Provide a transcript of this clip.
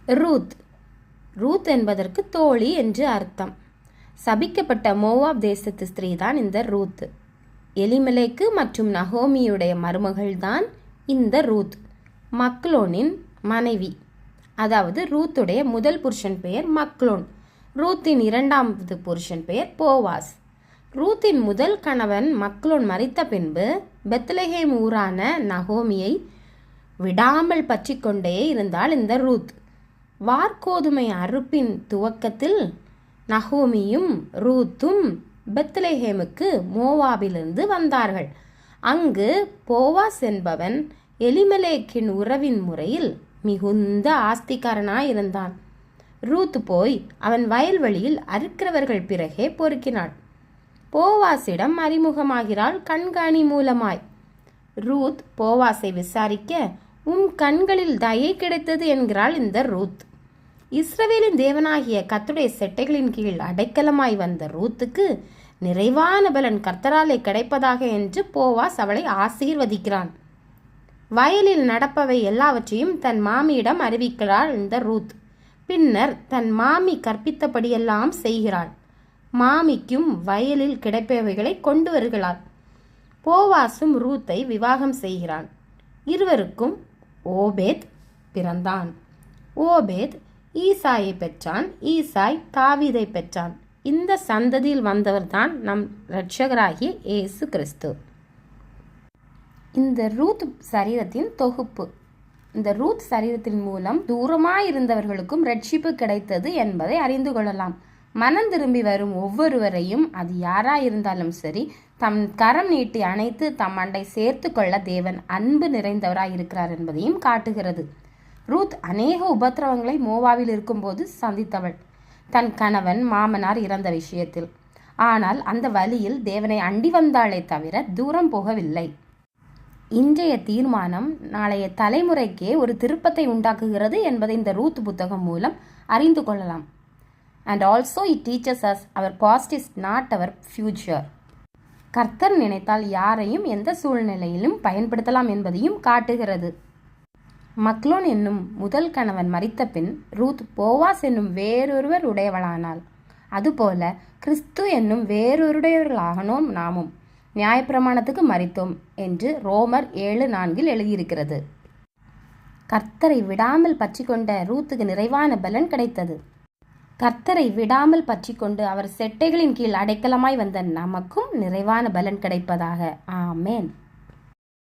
Ruth. Ruth என்பதற்கு தோழி என்று அர்த்தம். சபிக்கப்பட்ட மோவாப் தேசத்து ஸ்திரீதான் இந்த ரூத். எலிமெலேக்கு மற்றும் நகோமியுடைய மருமகள்தான் இந்த ரூத். மக்லோனின் மனைவி. அதாவது ரூத்துடைய முதல் புருஷன் பெயர் மக்லோன். ரூத்தின் இரண்டாவது புருஷன் பெயர் போவாஸ். ரூத்தின் முதல் கணவன் மக்லோன் மரித்த பின்பு பெத்லஹேம் ஊரான நகோமியை விடாமல் பற்றி கொண்டே இருந்தாள் இந்த ரூத். வார்கோதுமை அறுப்பின் துவக்கத்தில் நகோமியும் ரூத்தும் பெத்லஹேமுக்கு மோவாபிலிருந்து வந்தார்கள். அங்கு போவாஸ் என்பவன் எலிமெலேக்கின் உறவின் முறையில் மிகுந்த ஆஸ்திகாரனாயிருந்தான். ரூத் போய் அவன் வயல்வெளியில் அறுக்கிறவர்கள் பிறகே பொறுக்கினாள். போவாசிடம் அறிமுகமாகிறாள் கண்காணி மூலமாய். ரூத் போவாசை விசாரிக்க, உம் கண்களில் தயை கிடைத்தது என்கிறாள் இந்த ரூத். இஸ்ரவேலின் தேவனாகிய கர்த்தருடைய செட்டைகளின் கீழ் அடைக்கலமாய் வந்த ரூத்துக்கு நிறைவான பலன் கர்த்தராலே கிடைப்பதாக என்று போவாஸ் அவளை ஆசீர்வதிக்கிறான். வயலில் நடப்பவை எல்லாவற்றையும் தன் மாமியிடம் அறிவிக்கிறாள் இந்த ரூத். பின்னர் தன் மாமி கற்பித்தபடியெல்லாம் செய்கிறாள். மாமிக்கும் வயலில் கிடைப்பவைகளை கொண்டு வருகிறாள். போவாசும் ரூத்தை விவாகம் செய்கிறான். இருவருக்கும் ஓபேத் பிறந்தான். ஓபேத் ஈசாயை பெற்றான். ஈசாய் தாவீதை பெற்றான். இந்த சந்ததியில் வந்தவர்தான் நம் இரட்சகராகிய இயேசு கிறிஸ்து. இந்த ரூத் சரீரத்தின் தொகுப்பு. இந்த ரூத் சரீரத்தின் மூலம் தூரமாயிருந்தவர்களுக்கும் ரட்சிப்பு கிடைத்தது என்பதை அறிந்து கொள்ளலாம். மனம் திரும்பி வரும் ஒவ்வொருவரையும், அது யாராயிருந்தாலும் சரி, தம் கரம் நீட்டி அணைத்து தம் அண்டை சேர்த்து கொள்ள தேவன் அன்பு நிறைந்தவராயிருக்கிறார் என்பதையும் காட்டுகிறது. ரூத் அநேக உபத்திரவங்களை மோவாவில் இருக்கும்போது சந்தித்தவள், தன் கணவன் மாமனார் இறந்த விஷயத்தில். ஆனால் அந்த வழியில் தேவனை அண்டி வந்தாளே தவிர தூரம் போகவில்லை. இன்றைய தீர்மானம் நாளைய தலைமுறைக்கே ஒரு திருப்பத்தை உண்டாக்குகிறது என்பதை இந்த ரூத் புத்தகம் மூலம் அறிந்து கொள்ளலாம். And also it teaches us our past is not our future. கர்த்தர் நினைத்தால் யாரையும் எந்த சூழ்நிலையிலும் பயன்படுத்தலாம் என்பதையும் காட்டுகிறது. மக்லோன் என்னும் முதல் கணவன் மரித்த பின் ரூத் போவாஸ் என்னும் வேறொருவர் உடையவளானாள். அதுபோல கிறிஸ்து என்னும் வேறொருடையவர்களாகனோம் நாமும் நியாயப்பிரமாணத்துக்கு மரித்தோம் என்று ரோமர் 7:4 எழுதியிருக்கிறது. கர்த்தரை விடாமல் பற்றி கொண்ட ரூத்துக்கு நிறைவான பலன் கிடைத்தது. கர்த்தரை விடாமல் பற்றி கொண்டு அவர் செட்டைகளின் கீழ் அடைக்கலமாய் வந்த நமக்கும் நிறைவான பலன் கிடைப்பதாக. ஆமேன்.